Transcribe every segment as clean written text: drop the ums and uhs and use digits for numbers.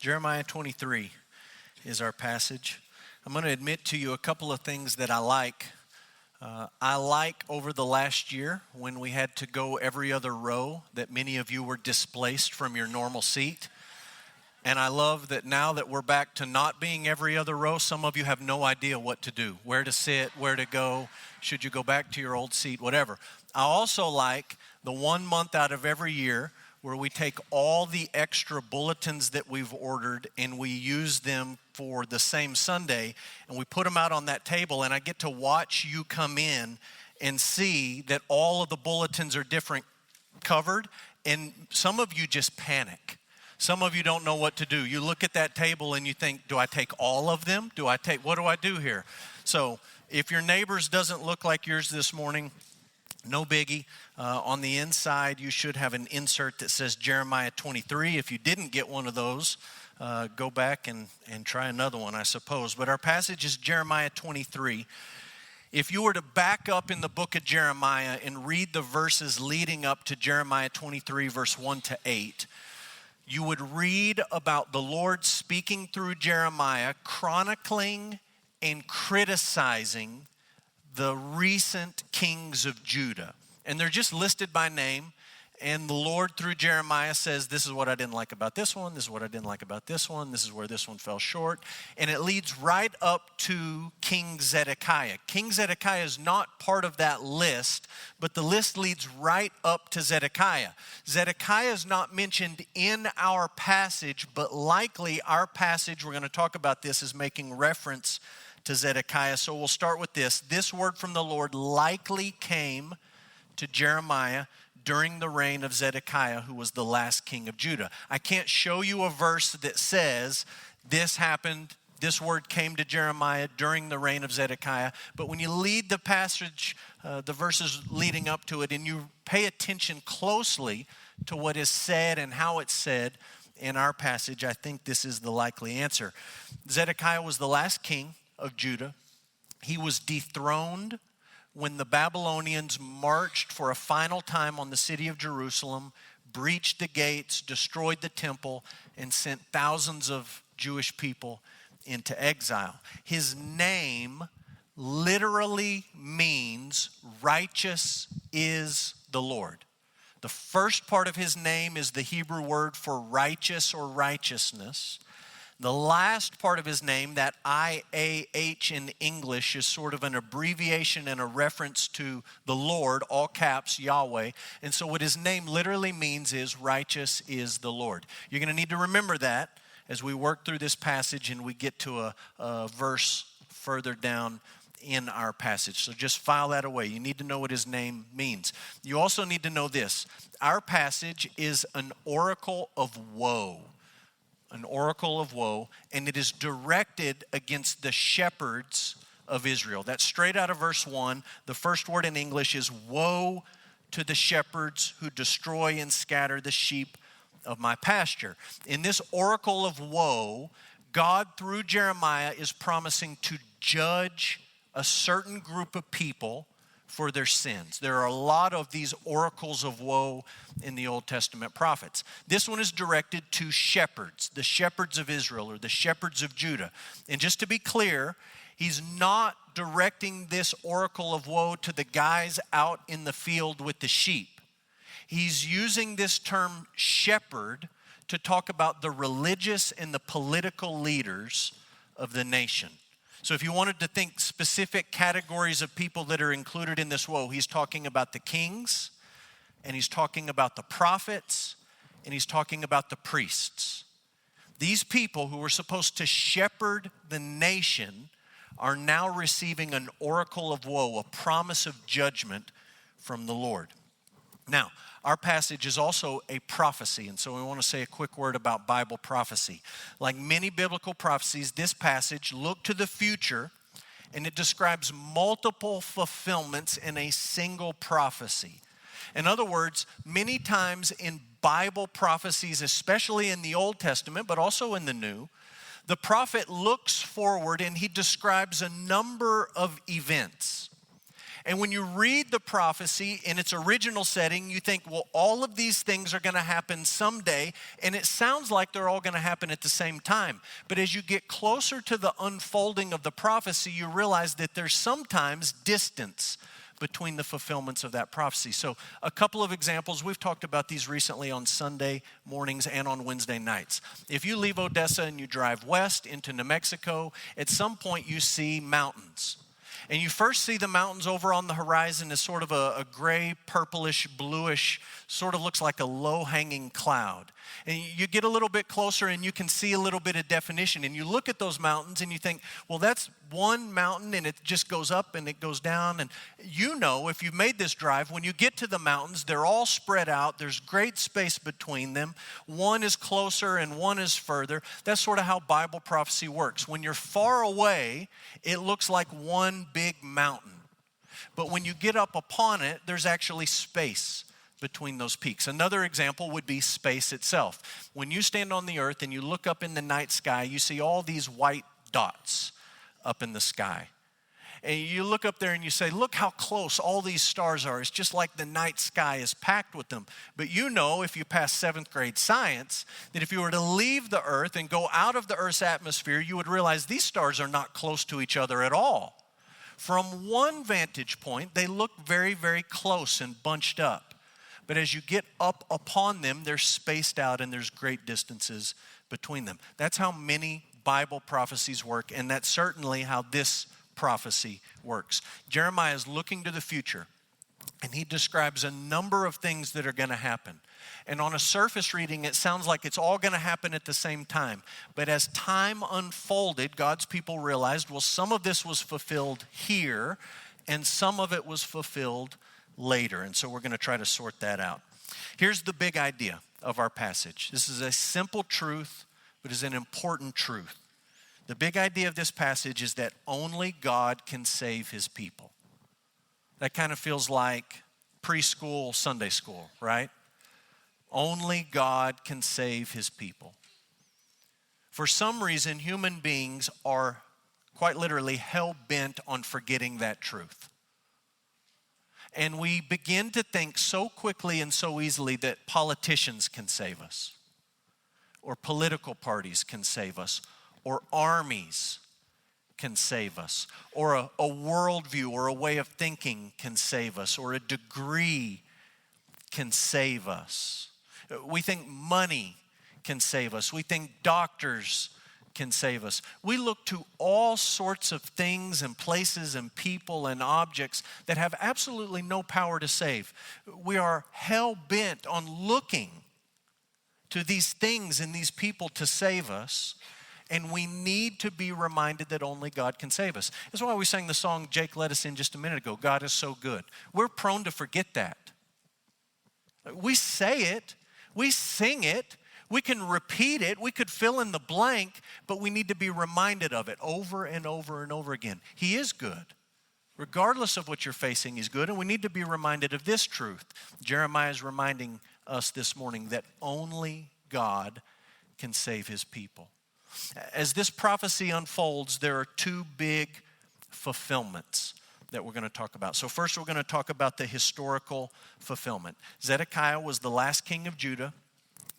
Jeremiah 23 is our passage. I'm going to admit to you a couple of things that I like. Over the last year when we had to go every other row that many of you were displaced from your normal seat. And I love that now that we're back to not being every other row, some of you have no idea what to do, where to sit, where to go, should you go back to your old seat, whatever. I also like the 1 month out of every year where we take all the extra bulletins that we've ordered and we use them for the same Sunday and we put them out on that table, and I get to watch you come in and see that all of the bulletins are different covered, and some of you just panic. Some of you don't know what to do. You look at that table and you think, do I take all of them? What do I do here? So if your neighbor's doesn't look like yours this morning, no biggie. On the inside, you should have an insert that says Jeremiah 23. If you didn't get one of those, go back and try another one, I suppose. But our passage is Jeremiah 23. If you were to back up in the book of Jeremiah and read the verses leading up to Jeremiah 23, verse 1 to 8, you would read about the Lord speaking through Jeremiah, chronicling and criticizing the recent kings of Judah. And they're just listed by name. And the Lord through Jeremiah says, this is what I didn't like about this one. This is what I didn't like about this one. This is where this one fell short. And it leads right up to King Zedekiah. King Zedekiah is not part of that list, but the list leads right up to Zedekiah. Zedekiah is not mentioned in our passage, but likely our passage, we're going to talk about this, is making reference to Zedekiah. So we'll start with this. This word from the Lord likely came to Jeremiah during the reign of Zedekiah, who was the last king of Judah. I can't show you a verse that says this happened, this word came to Jeremiah during the reign of Zedekiah, but when you read the passage, the verses leading up to it, and you pay attention closely to what is said and how it's said in our passage, I think this is the likely answer. Zedekiah was the last king of Judah. He was dethroned when the Babylonians marched for a final time on the city of Jerusalem, breached the gates, destroyed the temple, and sent thousands of Jewish people into exile. His name literally means righteous is the Lord. The first part of his name is the Hebrew word for righteous or righteousness. The last part of his name, that I-A-H in English, is sort of an abbreviation and a reference to the Lord, all caps, Yahweh. And so what his name literally means is righteous is the Lord. You're going to need to remember that as we work through this passage and we get to a verse further down in our passage. So just file that away. You need to know what his name means. You also need to know this. Our passage is an oracle of woe. An oracle of woe, and it is directed against the shepherds of Israel. That's straight out of verse 1. The first word in English is woe to the shepherds who destroy and scatter the sheep of my pasture. In this oracle of woe, God through Jeremiah is promising to judge a certain group of people for their sins. There are a lot of these oracles of woe in the Old Testament prophets. This one is directed to shepherds, the shepherds of Israel or the shepherds of Judah. And just to be clear, he's not directing this oracle of woe to the guys out in the field with the sheep. He's using this term shepherd to talk about the religious and the political leaders of the nation. So if you wanted to think specific categories of people that are included in this woe, he's talking about the kings, and he's talking about the prophets, and he's talking about the priests. These people who were supposed to shepherd the nation are now receiving an oracle of woe, a promise of judgment from the Lord. Now, our passage is also a prophecy, and so we want to say a quick word about Bible prophecy. Like many biblical prophecies, this passage looks to the future, and it describes multiple fulfillments in a single prophecy. In other words, many times in Bible prophecies, especially in the Old Testament, but also in the New, the prophet looks forward and he describes a number of events. And when you read the prophecy in its original setting, you think, well, all of these things are going to happen someday, and it sounds like they're all going to happen at the same time. But as you get closer to the unfolding of the prophecy, you realize that there's sometimes distance between the fulfillments of that prophecy. So a couple of examples, we've talked about these recently on Sunday mornings and on Wednesday nights. If you leave Odessa and you drive west into New Mexico, at some point you see mountains. And you first see the mountains over on the horizon as sort of a gray, purplish, bluish, sort of looks like a low-hanging cloud. And you get a little bit closer and you can see a little bit of definition. And you look at those mountains and you think, well, that's one mountain and it just goes up and it goes down. And you know, if you've made this drive, when you get to the mountains, they're all spread out. There's great space between them. One is closer and one is further. That's sort of how Bible prophecy works. When you're far away, it looks like one big mountain. But when you get up upon it, there's actually space between those peaks. Another example would be space itself. When you stand on the earth and you look up in the night sky, you see all these white dots up in the sky. And you look up there and you say, look how close all these stars are. It's just like the night sky is packed with them. But you know, if you pass 7th grade science, that if you were to leave the earth and go out of the earth's atmosphere, you would realize these stars are not close to each other at all. From one vantage point, they look very, very close and bunched up. But as you get up upon them, they're spaced out and there's great distances between them. That's how many Bible prophecies work, and that's certainly how this prophecy works. Jeremiah is looking to the future, and he describes a number of things that are going to happen. And on a surface reading, it sounds like it's all going to happen at the same time. But as time unfolded, God's people realized, well, some of this was fulfilled here, and some of it was fulfilled later. And so we're going to try to sort that out. Here's the big idea of our passage. This is a simple truth, but is an important truth. The big idea of this passage is that only God can save his people. That kind of feels like preschool Sunday school, right? Only God can save his people. For some reason, human beings are quite literally hell-bent on forgetting that truth. And we begin to think so quickly and so easily that politicians can save us, or political parties can save us, or armies can save us, or a worldview or a way of thinking can save us, or a degree can save us. We think money can save us. We think doctors can save us. We look to all sorts of things and places and people and objects that have absolutely no power to save. We are hell-bent on looking to these things and these people to save us, and we need to be reminded that only God can save us. That's why we sang the song Jake led us in just a minute ago, God is so good. We're prone to forget that. We say it, we sing it, we can repeat it, we could fill in the blank, but we need to be reminded of it over and over and over again. He is good. Regardless of what you're facing, he's good, and we need to be reminded of this truth. Jeremiah is reminding us this morning that only God can save his people. As this prophecy unfolds, there are two big fulfillments that we're going to talk about. So first, we're going to talk about the historical fulfillment. Zedekiah was the last king of Judah.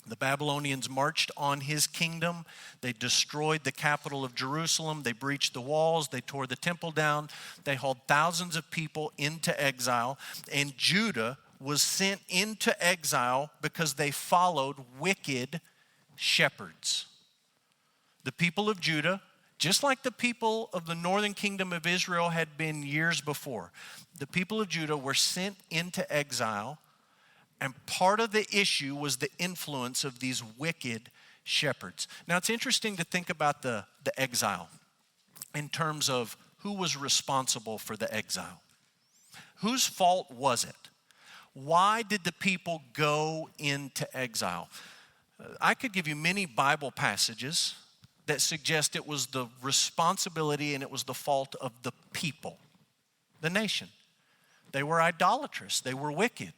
The Babylonians marched on his kingdom. They destroyed the capital of Jerusalem. They breached the walls. They tore the temple down. They hauled thousands of people into exile. And Judah was sent into exile because they followed wicked shepherds. The people of Judah, just like the people of the northern kingdom of Israel had been years before, the people of Judah were sent into exile. And part of the issue was the influence of these wicked shepherds. Now, it's interesting to think about the exile in terms of who was responsible for the exile. Whose fault was it? Why did the people go into exile? I could give you many Bible passages that suggest it was the responsibility and it was the fault of the people, the nation. They were idolatrous. They were wicked.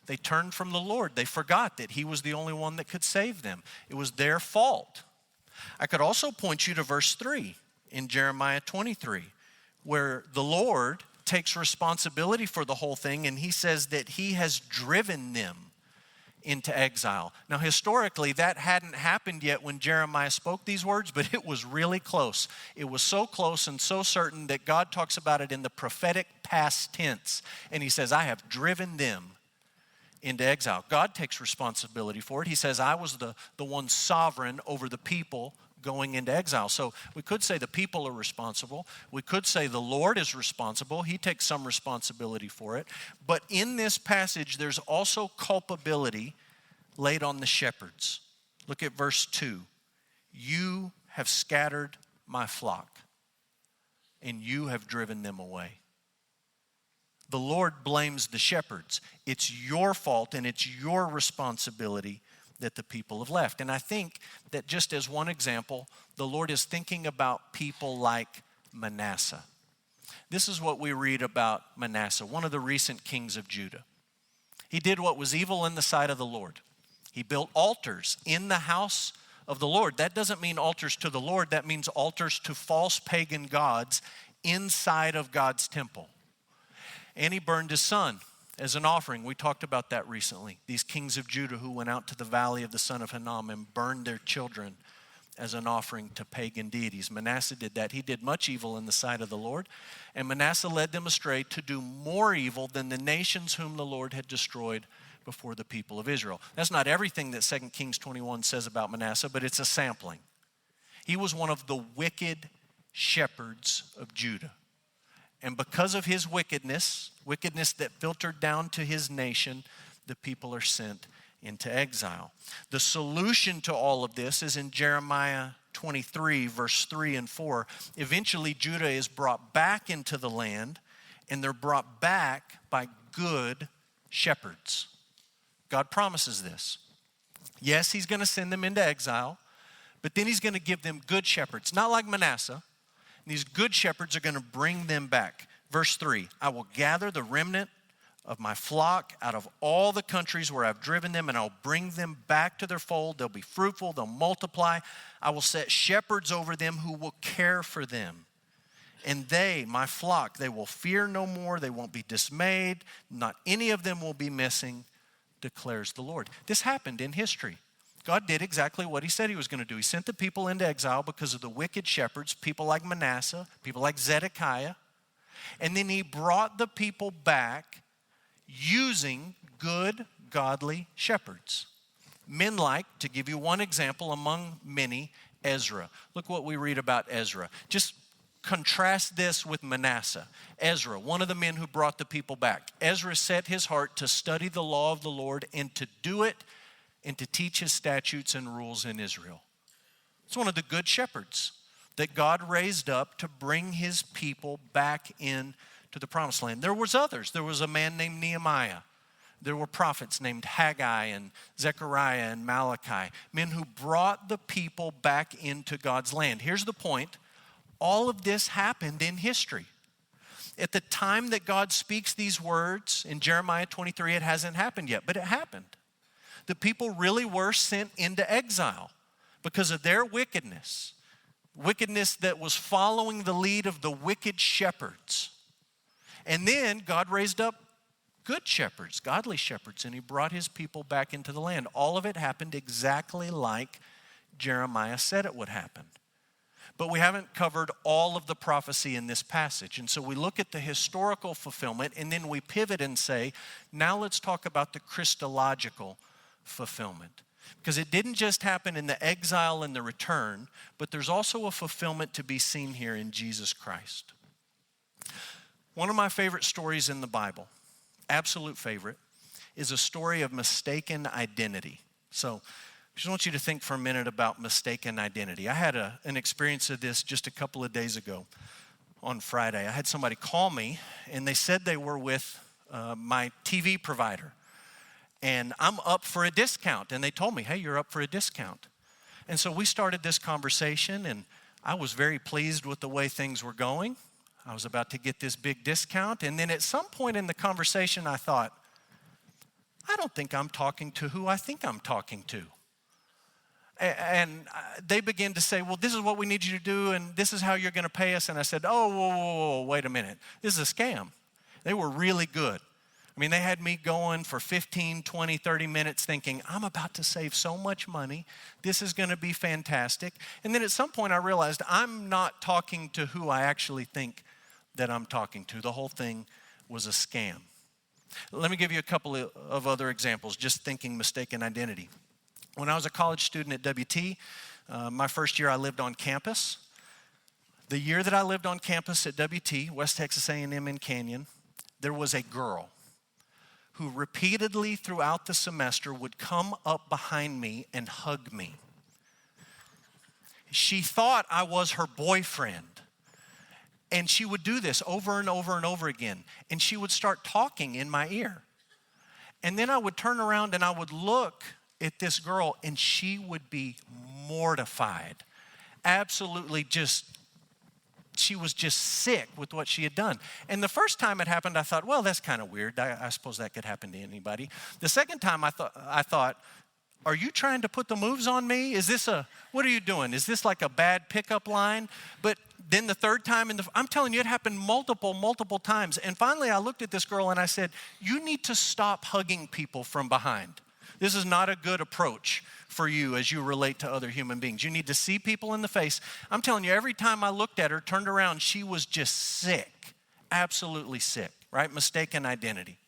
They turned from the Lord. They forgot that he was the only one that could save them. It was their fault. I could also point you to verse 3 in Jeremiah 23, where the Lord takes responsibility for the whole thing, and he says that he has driven them into exile. Now, historically, that hadn't happened yet when Jeremiah spoke these words, but it was really close. It was so close and so certain that God talks about it in the prophetic past tense. And he says, I have driven them into exile. God takes responsibility for it. He says, I was the one sovereign over the people going into exile. So we could say the people are responsible. We could say the Lord is responsible. He takes some responsibility for it. But in this passage, there's also culpability laid on the shepherds. Look at verse 2. You have scattered my flock, and you have driven them away. The Lord blames the shepherds. It's your fault and it's your responsibility that the people have left. And I think that just as one example, the Lord is thinking about people like Manasseh. This is what we read about Manasseh, one of the recent kings of Judah. He did what was evil in the sight of the Lord. He built altars in the house of the Lord. That doesn't mean altars to the Lord. That means altars to false pagan gods inside of God's temple. And he burned his son as an offering. We talked about that recently. These kings of Judah who went out to the valley of the son of Hinnom and burned their children as an offering to pagan deities. Manasseh did that. He did much evil in the sight of the Lord. And Manasseh led them astray to do more evil than the nations whom the Lord had destroyed before the people of Israel. That's not everything that 2 Kings 21 says about Manasseh, but it's a sampling. He was one of the wicked shepherds of Judah. And because of his wickedness that filtered down to his nation, the people are sent into exile. The solution to all of this is in Jeremiah 23, verse 3 and 4. Eventually, Judah is brought back into the land, and they're brought back by good shepherds. God promises this. Yes, he's going to send them into exile, but then he's going to give them good shepherds, not like Manasseh. These good shepherds are going to bring them back. Verse 3, I will gather the remnant of my flock out of all the countries where I've driven them, and I'll bring them back to their fold. They'll be fruitful, they'll multiply. I will set shepherds over them who will care for them. And they, my flock, they will fear no more. They won't be dismayed. Not any of them will be missing, declares the Lord. This happened in history. God did exactly what he said he was going to do. He sent the people into exile because of the wicked shepherds, people like Manasseh, people like Zedekiah. And then he brought the people back using good, godly shepherds. Men like, to give you one example among many, Ezra. Look what we read about Ezra. Just contrast this with Manasseh. Ezra, one of the men who brought the people back. Ezra set his heart to study the law of the Lord and to do it and to teach his statutes and rules in Israel. It's one of the good shepherds that God raised up to bring his people back into the promised land. There was others. There was a man named Nehemiah. There were prophets named Haggai and Zechariah and Malachi, men who brought the people back into God's land. Here's the point. All of this happened in history. At the time that God speaks these words in Jeremiah 23, it hasn't happened yet, but it happened. The people really were sent into exile because of their wickedness that was following the lead of the wicked shepherds. And then God raised up good shepherds, godly shepherds, and he brought his people back into the land. All of it happened exactly like Jeremiah said it would happen. But we haven't covered all of the prophecy in this passage. And so we look at the historical fulfillment, and then we pivot and say, now let's talk about the Christological fulfillment. Because it didn't just happen in the exile and the return, but there's also a fulfillment to be seen here in Jesus Christ. One of my favorite stories in the Bible, absolute favorite, is a story of mistaken identity. So I just want you to think for a minute about mistaken identity. I had an experience of this just a couple of days ago on Friday. I had somebody call me, and they said they were with my TV provider. And I'm up for a discount. And they told me, hey, you're up for a discount. And so we started this conversation, and I was very pleased with the way things were going. I was about to get this big discount. And then at some point in the conversation, I thought, I don't think I'm talking to who I think I'm talking to. And they began to say, well, this is what we need you to do, and this is how you're going to pay us. And I said, whoa, wait a minute. This is a scam. They were really good. I mean, they had me going for 15, 20, 30 minutes thinking, I'm about to save so much money. This is going to be fantastic. And then at some point I realized I'm not talking to who I actually think that I'm talking to. The whole thing was a scam. Let me give you a couple of other examples, just thinking mistaken identity. When I was a college student at WT, my first year I lived on campus. The year that I lived on campus at WT, West Texas A&M in Canyon, there was a girl who repeatedly throughout the semester would come up behind me and hug me. She thought I was her boyfriend. And she would do this over and over and over again. And she would start talking in my ear. And then I would turn around and I would look at this girl and she would be mortified. Absolutely she was just sick with what she had done. And the first time it happened, I thought, well, that's kind of weird. I suppose that could happen to anybody. The second time I thought, are you trying to put the moves on me? What are you doing? Is this like a bad pickup line? But then the third time, I'm telling you, it happened multiple times. And finally, I looked at this girl and I said, you need to stop hugging people from behind. This is not a good approach for you as you relate to other human beings. You need to see people in the face. I'm telling you, every time I looked at her, turned around, she was just sick, absolutely sick, right? Mistaken identity.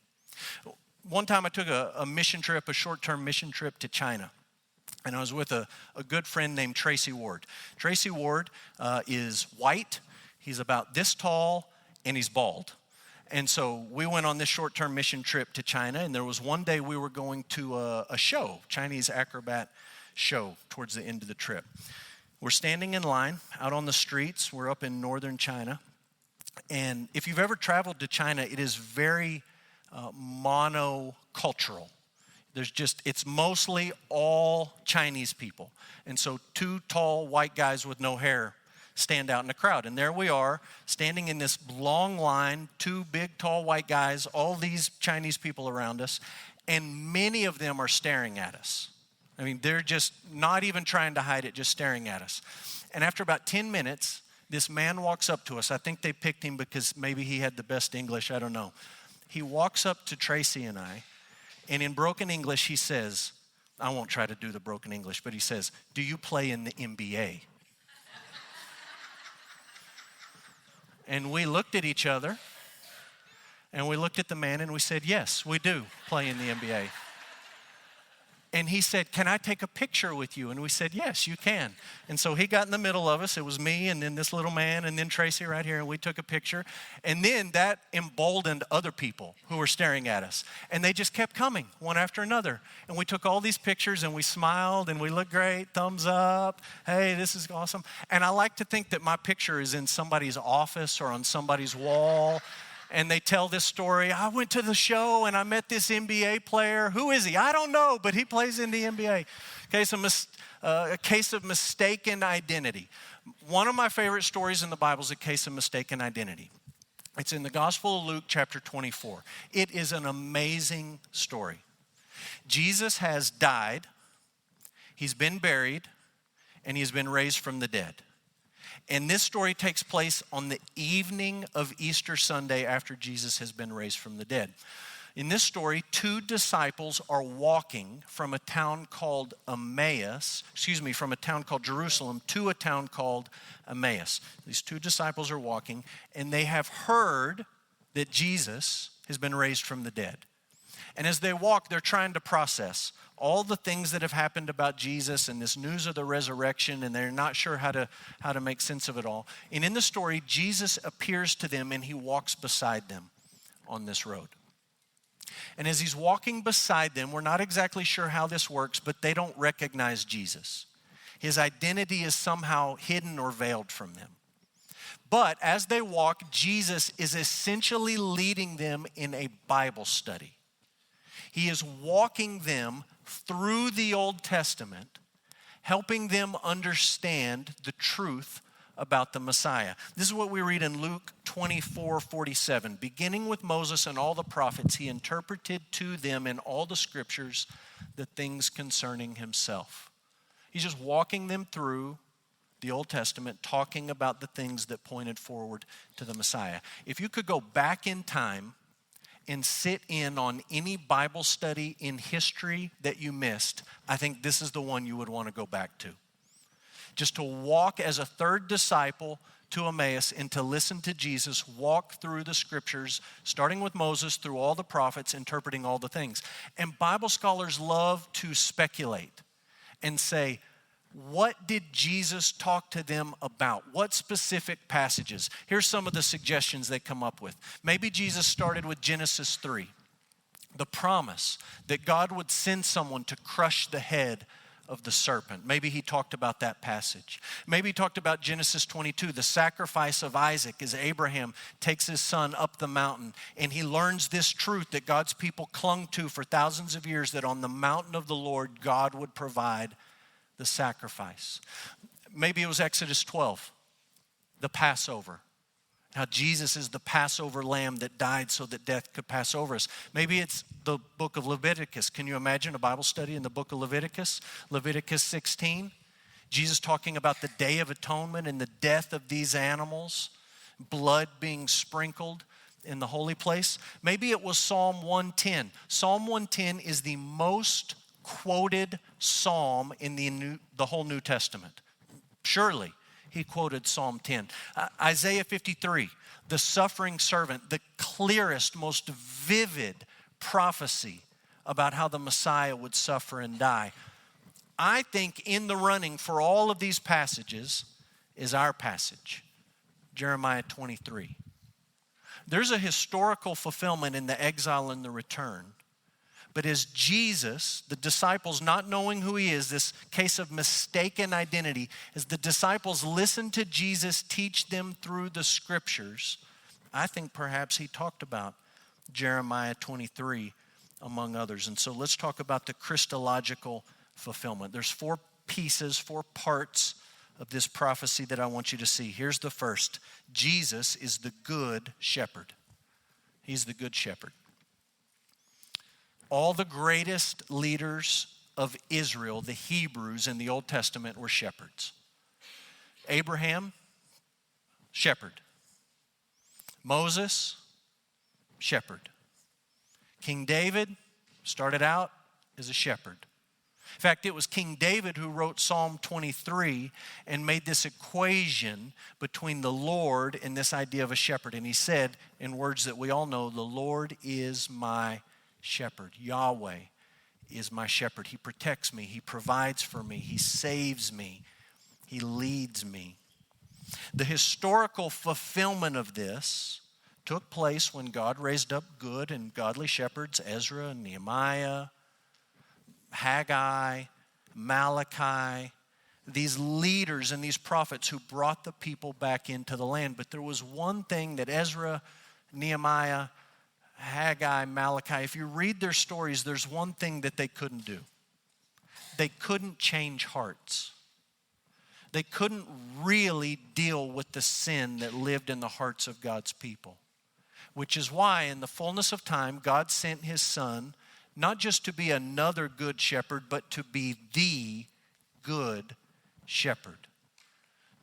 One time I took a mission trip, a short-term mission trip to China. And I was with a good friend named Tracy Ward. Tracy Ward is white. He's about this tall, and he's bald. And so we went on this short-term mission trip to China, and there was one day we were going to a show, Chinese acrobat show, towards the end of the trip. We're standing in line out on the streets. We're up in northern China. And if you've ever traveled to China, it is very monocultural. It's mostly all Chinese people. And so two tall white guys with no hair stand out in the crowd. And there we are, standing in this long line, two big, tall white guys, all these Chinese people around us, and many of them are staring at us. I mean, they're just not even trying to hide it, just staring at us. And after about 10 minutes, this man walks up to us. I think they picked him because maybe he had the best English, I don't know. He walks up to Tracy and I, and in broken English, he says, I won't try to do the broken English, but he says, do you play in the NBA? And we looked at each other, and we looked at the man, and we said, yes, we do play in the NBA. And he said, can I take a picture with you? And we said, yes, you can. And so he got in the middle of us. It was me and then this little man and then Tracy right here, and we took a picture. And then that emboldened other people who were staring at us. And they just kept coming, one after another. And we took all these pictures, and we smiled, and we looked great, thumbs up. Hey, this is awesome. And I like to think that my picture is in somebody's office or on somebody's wall. And they tell this story. I went to the show and I met this NBA player. Who is he? I don't know, but he plays in the NBA. Okay, so a case of mistaken identity. One of my favorite stories in the Bible is a case of mistaken identity. It's in the Gospel of Luke, chapter 24. It is an amazing story. Jesus has died, he's been buried, and he's been raised from the dead. And this story takes place on the evening of Easter Sunday after Jesus has been raised from the dead. In this story, two disciples are walking from a town called from a town called Jerusalem to a town called Emmaus. These two disciples are walking, and they have heard that Jesus has been raised from the dead. And as they walk, they're trying to process all the things that have happened about Jesus and this news of the resurrection, and they're not sure how to make sense of it all. And in the story, Jesus appears to them, and he walks beside them on this road. And as he's walking beside them, we're not exactly sure how this works, but they don't recognize Jesus. His identity is somehow hidden or veiled from them. But as they walk, Jesus is essentially leading them in a Bible study. He is walking them through the Old Testament, helping them understand the truth about the Messiah. This is what we read in Luke 24:47. Beginning with Moses and all the prophets, he interpreted to them in all the scriptures the things concerning himself. He's just walking them through the Old Testament, talking about the things that pointed forward to the Messiah. If you could go back in time and sit in on any Bible study in history that you missed, I think this is the one you would want to go back to. Just to walk as a third disciple to Emmaus and to listen to Jesus walk through the scriptures, starting with Moses through all the prophets, interpreting all the things. And Bible scholars love to speculate and say, what did Jesus talk to them about? What specific passages? Here's some of the suggestions they come up with. Maybe Jesus started with Genesis 3, the promise that God would send someone to crush the head of the serpent. Maybe he talked about that passage. Maybe he talked about Genesis 22, the sacrifice of Isaac as Abraham takes his son up the mountain and he learns this truth that God's people clung to for thousands of years, that on the mountain of the Lord, God would provide the sacrifice. Maybe it was Exodus 12, the Passover. How Jesus is the Passover lamb that died so that death could pass over us. Maybe it's the book of Leviticus. Can you imagine a Bible study in the book of Leviticus? Leviticus 16. Jesus talking about the Day of Atonement and the death of these animals, blood being sprinkled in the holy place. Maybe it was Psalm 110. Psalm 110 is the most quoted psalm in the whole New Testament. Surely he quoted Psalm 10. Isaiah 53, the suffering servant, the clearest, most vivid prophecy about how the Messiah would suffer and die. I think in the running for all of these passages is our passage, Jeremiah 23. There's a historical fulfillment in the exile and the return. But as Jesus, the disciples not knowing who he is, this case of mistaken identity, as the disciples listen to Jesus teach them through the scriptures, I think perhaps he talked about Jeremiah 23 among others. And so let's talk about the Christological fulfillment. There's 4 pieces, 4 parts of this prophecy that I want you to see. Here's the first. Jesus is the good shepherd. He's the good shepherd. All the greatest leaders of Israel, the Hebrews in the Old Testament, were shepherds. Abraham, shepherd. Moses, shepherd. King David started out as a shepherd. In fact, it was King David who wrote Psalm 23 and made this equation between the Lord and this idea of a shepherd. And he said, in words that we all know, the Lord is my shepherd. Yahweh is my shepherd. He protects me. He provides for me. He saves me. He leads me. The historical fulfillment of this took place when God raised up good and godly shepherds, Ezra and Nehemiah, Haggai, Malachi, these leaders and these prophets who brought the people back into the land. But there was one thing that Ezra, Nehemiah, Haggai, Malachi, if you read their stories, there's one thing that they couldn't do. They couldn't change hearts. They couldn't really deal with the sin that lived in the hearts of God's people. Which is why in the fullness of time, God sent his son, not just to be another good shepherd, but to be the good shepherd.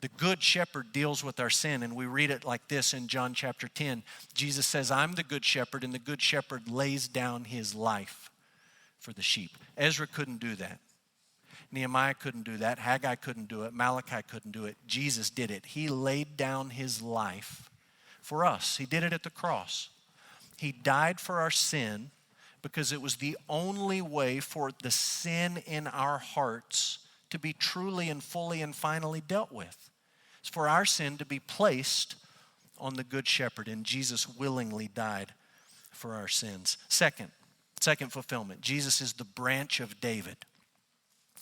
The good shepherd deals with our sin, and we read it like this in John chapter 10. Jesus says, I'm the good shepherd, and the good shepherd lays down his life for the sheep. Ezra couldn't do that. Nehemiah couldn't do that. Haggai couldn't do it. Malachi couldn't do it. Jesus did it. He laid down his life for us. He did it at the cross. He died for our sin because it was the only way for the sin in our hearts to be truly and fully and finally dealt with. It's for our sin to be placed on the good shepherd, and Jesus willingly died for our sins. Second fulfillment. Jesus is the branch of David.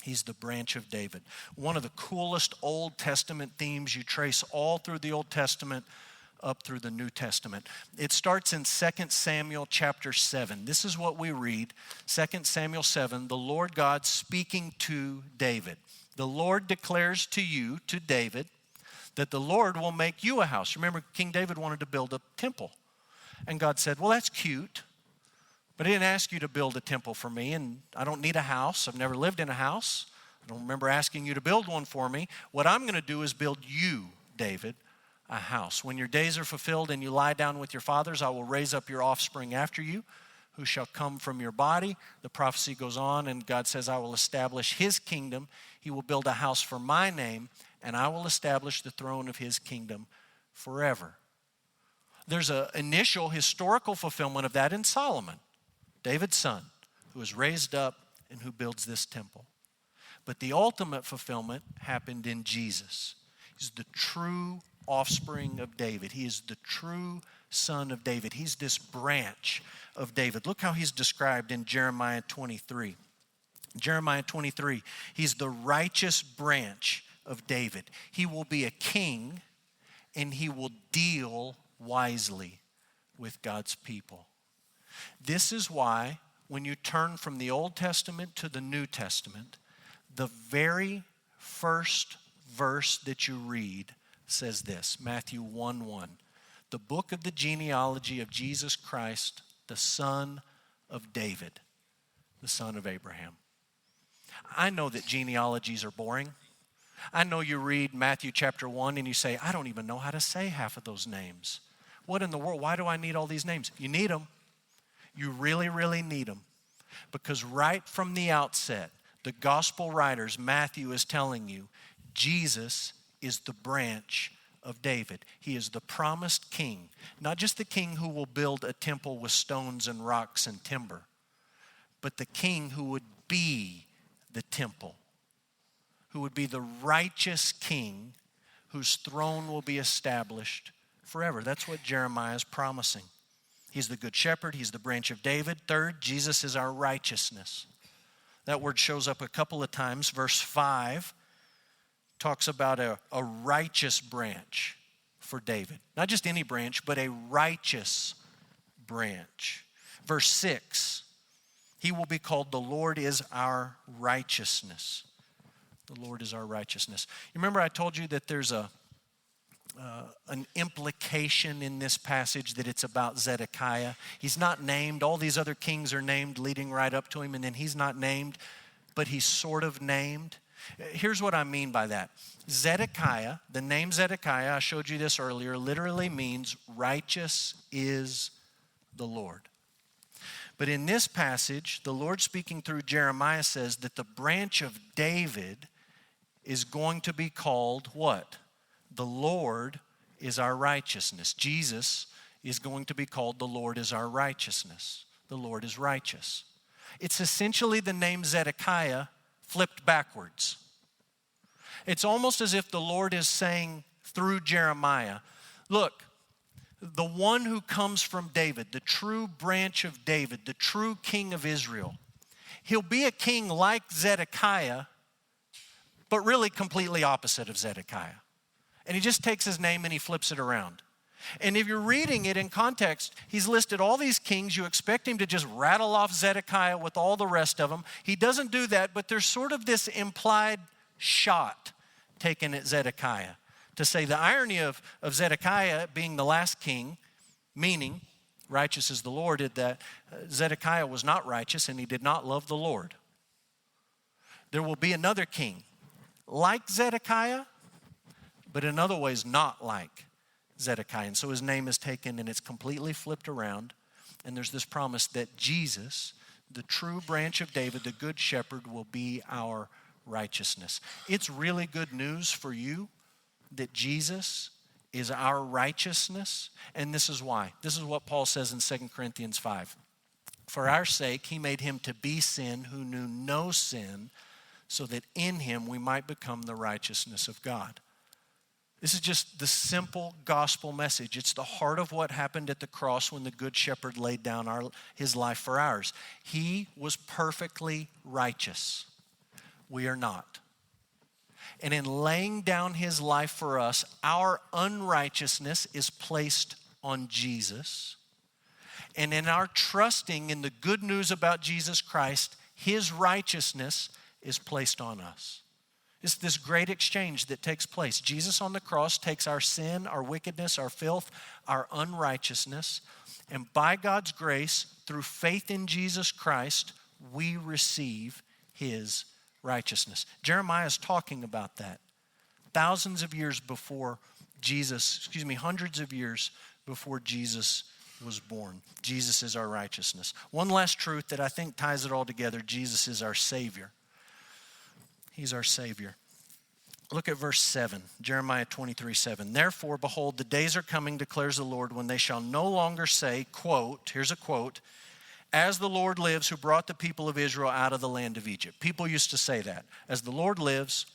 He's the branch of David. One of the coolest Old Testament themes you trace all through the Old Testament up through the New Testament. It starts in 2 Samuel chapter 7. This is what we read, 2 Samuel 7, the Lord God speaking to David. The Lord declares to you, to David, that the Lord will make you a house. Remember, King David wanted to build a temple. And God said, well, that's cute, but I didn't ask you to build a temple for me, and I don't need a house. I've never lived in a house. I don't remember asking you to build one for me. What I'm going to do is build you, David, a house. When your days are fulfilled and you lie down with your fathers, I will raise up your offspring after you, who shall come from your body. The prophecy goes on, and God says, I will establish his kingdom. He will build a house for my name, and I will establish the throne of his kingdom forever. There's an initial historical fulfillment of that in Solomon, David's son, who is raised up and who builds this temple. But the ultimate fulfillment happened in Jesus. He's the true offspring of David. He is the true son of David. He's this branch of David. Look how he's described in Jeremiah 23. Jeremiah 23, he's the righteous branch of David. He will be a king, and he will deal wisely with God's people. This is why when you turn from the Old Testament to the New Testament, the very first verse that you read says this, Matthew 1:1, the book of the genealogy of Jesus Christ, the son of David, the son of Abraham. I know that genealogies are boring. I know you read Matthew chapter 1 and you say, I don't even know how to say half of those names. What in the world? Why do I need all these names? You need them. You really, really need them. Because right from the outset, the gospel writers, Matthew is telling you, Jesus is the branch of David. He is the promised king. Not just the king who will build a temple with stones and rocks and timber, but the king who would be the temple, who would be the righteous king whose throne will be established forever. That's what Jeremiah is promising. He's the good shepherd. He's the branch of David. Third, Jesus is our righteousness. That word shows up a couple of times. Verse 5 talks about a righteous branch for David. Not just any branch, but a righteous branch. Verse 6, he will be called the Lord is our righteousness. The Lord is our righteousness. You remember I told you that there's an implication in this passage that it's about Zedekiah. He's not named. All these other kings are named leading right up to him, and then he's not named, but he's sort of named. Here's what I mean by that. Zedekiah, the name Zedekiah, I showed you this earlier, literally means righteous is the Lord. But in this passage, the Lord speaking through Jeremiah says that the branch of David is going to be called what? The Lord is our righteousness. Jesus is going to be called the Lord is our righteousness. The Lord is righteous. It's essentially the name Zedekiah flipped backwards. It's almost as if the Lord is saying through Jeremiah, look, the one who comes from David, the true branch of David, the true king of Israel, he'll be a king like Zedekiah, but really completely opposite of Zedekiah. And he just takes his name and he flips it around. And if you're reading it in context, he's listed all these kings. You expect him to just rattle off Zedekiah with all the rest of them. He doesn't do that, but there's sort of this implied shot taken at Zedekiah to say the irony of Zedekiah being the last king, meaning righteous is the Lord, is that Zedekiah was not righteous and he did not love the Lord. There will be another king like Zedekiah, but in other ways not like Zedekiah. And so his name is taken and it's completely flipped around. And there's this promise that Jesus, the true branch of David, the good shepherd, will be our righteousness. It's really good news for you that Jesus is our righteousness. And this is why. This is what Paul says in 2 Corinthians 5. For our sake, he made him to be sin who knew no sin, so that in him we might become the righteousness of God. This is just the simple gospel message. It's the heart of what happened at the cross when the good shepherd laid down his life for ours. He was perfectly righteous. We are not. And in laying down his life for us, our unrighteousness is placed on Jesus. And in our trusting in the good news about Jesus Christ, his righteousness is placed on us. It's this great exchange that takes place. Jesus on the cross takes our sin, our wickedness, our filth, our unrighteousness, and by God's grace, through faith in Jesus Christ, we receive his righteousness. Jeremiah is talking about that thousands of years before hundreds of years before Jesus was born. Jesus is our righteousness. One last truth that I think ties it all together. Jesus is our Savior. He's our Savior. Look at verse 7, Jeremiah 23:7. Therefore, behold, the days are coming, declares the Lord, when they shall no longer say, quote, here's a quote, as the Lord lives who brought the people of Israel out of the land of Egypt. People used to say that. As the Lord lives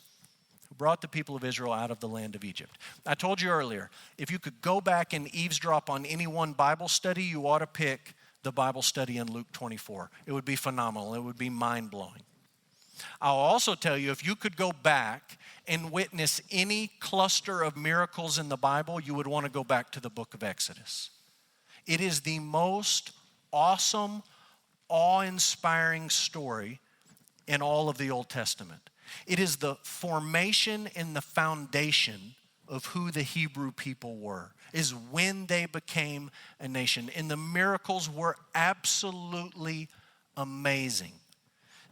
who brought the people of Israel out of the land of Egypt. I told you earlier, if you could go back and eavesdrop on any one Bible study, you ought to pick the Bible study in Luke 24. It would be phenomenal. It would be mind-blowing. I'll also tell you, if you could go back and witness any cluster of miracles in the Bible, you would want to go back to the book of Exodus. It is the most awesome, awe-inspiring story in all of the Old Testament. It is the formation and the foundation of who the Hebrew people were, is when they became a nation. And the miracles were absolutely amazing.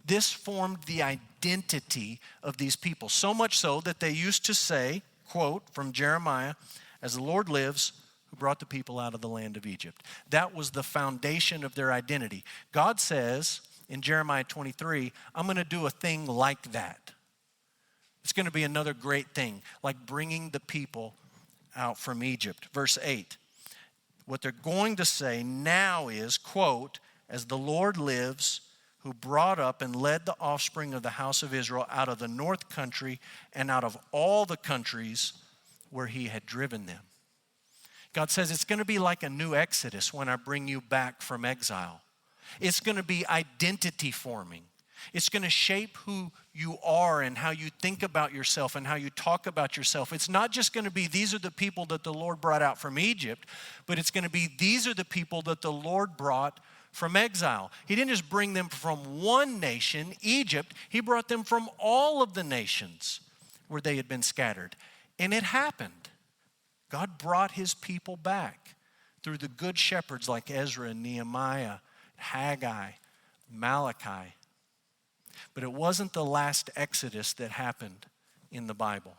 This formed the identity of these people, so much so that they used to say, quote, from Jeremiah, as the Lord lives, who brought the people out of the land of Egypt. That was the foundation of their identity. God says in Jeremiah 23, I'm going to do a thing like that. It's going to be another great thing, like bringing the people out from Egypt. Verse 8, what they're going to say now is, quote, as the Lord lives, who brought up and led the offspring of the house of Israel out of the north country and out of all the countries where he had driven them. God says it's going to be like a new Exodus when I bring you back from exile. It's going to be identity forming. It's going to shape who you are and how you think about yourself and how you talk about yourself. It's not just going to be these are the people that the Lord brought out from Egypt, but it's going to be these are the people that the Lord brought from exile. He didn't just bring them from one nation, Egypt. He brought them from all of the nations where they had been scattered. And it happened. God brought his people back through the good shepherds like Ezra and Nehemiah, Haggai, Malachi. But it wasn't the last Exodus that happened in the Bible.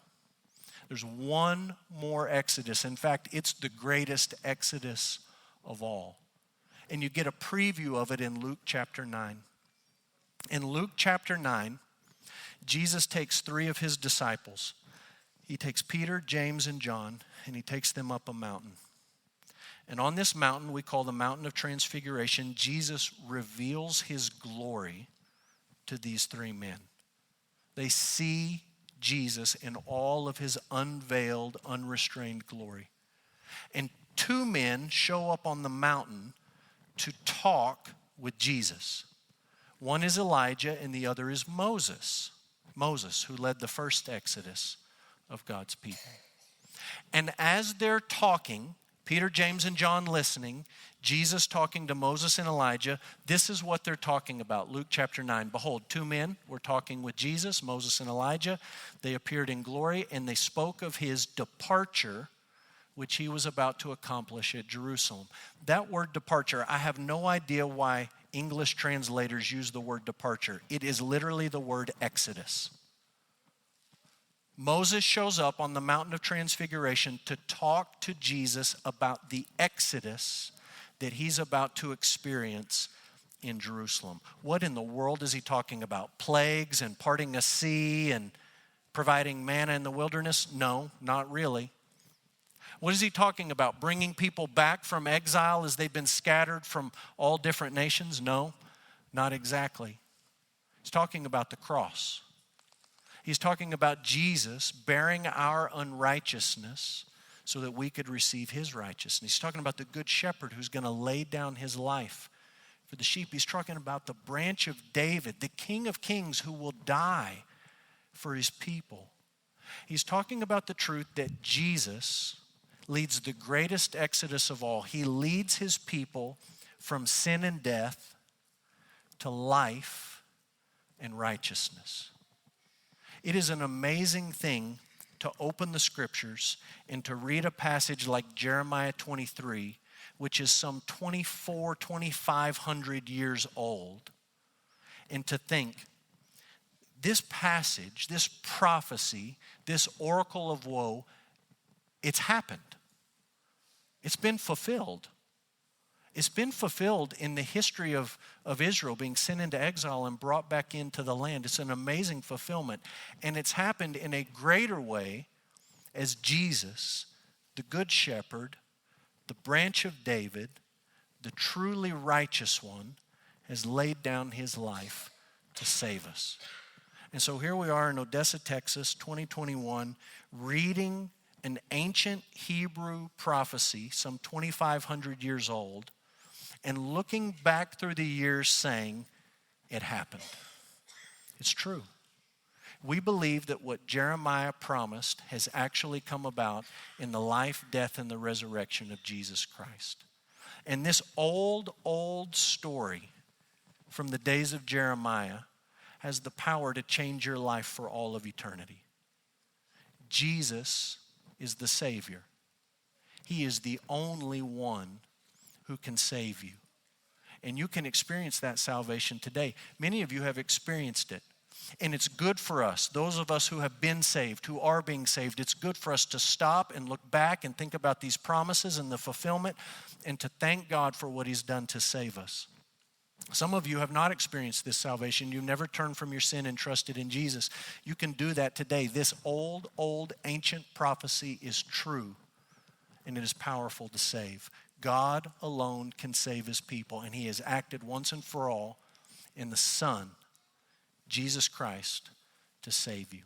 There's one more Exodus. In fact, it's the greatest Exodus of all. And you get a preview of it in Luke chapter 9. In Luke chapter 9, Jesus takes 3 of his disciples. He takes Peter, James, and John, and he takes them up a mountain. And on this mountain, we call the Mountain of Transfiguration, Jesus reveals his glory to these 3 men. They see Jesus in all of his unveiled, unrestrained glory. And 2 men show up on the mountain to talk with Jesus. One is Elijah and the other is Moses. Moses, who led the first exodus of God's people. And as they're talking, Peter, James, and John listening, Jesus talking to Moses and Elijah, this is what they're talking about. Luke chapter 9. Behold, 2 men were talking with Jesus, Moses and Elijah. They appeared in glory and they spoke of his departure, which he was about to accomplish at Jerusalem. That word departure, I have no idea why English translators use the word departure. It is literally the word exodus. Moses shows up on the Mountain of Transfiguration to talk to Jesus about the exodus that he's about to experience in Jerusalem. What in the world is he talking about? Plagues and parting a sea and providing manna in the wilderness? No, not really. What is he talking about? Bringing people back from exile as they've been scattered from all different nations? No, not exactly. He's talking about the cross. He's talking about Jesus bearing our unrighteousness so that we could receive his righteousness. He's talking about the good shepherd who's going to lay down his life for the sheep. He's talking about the branch of David, the King of Kings who will die for his people. He's talking about the truth that Jesus leads the greatest exodus of all. He leads his people from sin and death to life and righteousness. It is an amazing thing to open the scriptures and to read a passage like Jeremiah 23, which is some 2,500 years old, and to think, this passage, this prophecy, this oracle of woe It's happened. It's been fulfilled. It's been fulfilled in the history of Israel being sent into exile and brought back into the land. It's an amazing fulfillment. And it's happened in a greater way as Jesus, the Good Shepherd, the branch of David, the truly righteous one, has laid down his life to save us. And so here we are in Odessa, Texas, 2021, reading an ancient Hebrew prophecy, some 2,500 years old, and looking back through the years saying, it happened. It's true. We believe that what Jeremiah promised has actually come about in the life, death, and the resurrection of Jesus Christ. And this old story from the days of Jeremiah has the power to change your life for all of eternity. Jesus is the Savior. He is the only one who can save you. And you can experience that salvation today. Many of you have experienced it. And it's good for us, those of us who have been saved, who are being saved, it's good for us to stop and look back and think about these promises and the fulfillment and to thank God for what He's done to save us. Some of you have not experienced this salvation. You've never turned from your sin and trusted in Jesus. You can do that today. This old, ancient prophecy is true, and it is powerful to save. God alone can save His people, and He has acted once and for all in the Son, Jesus Christ, to save you.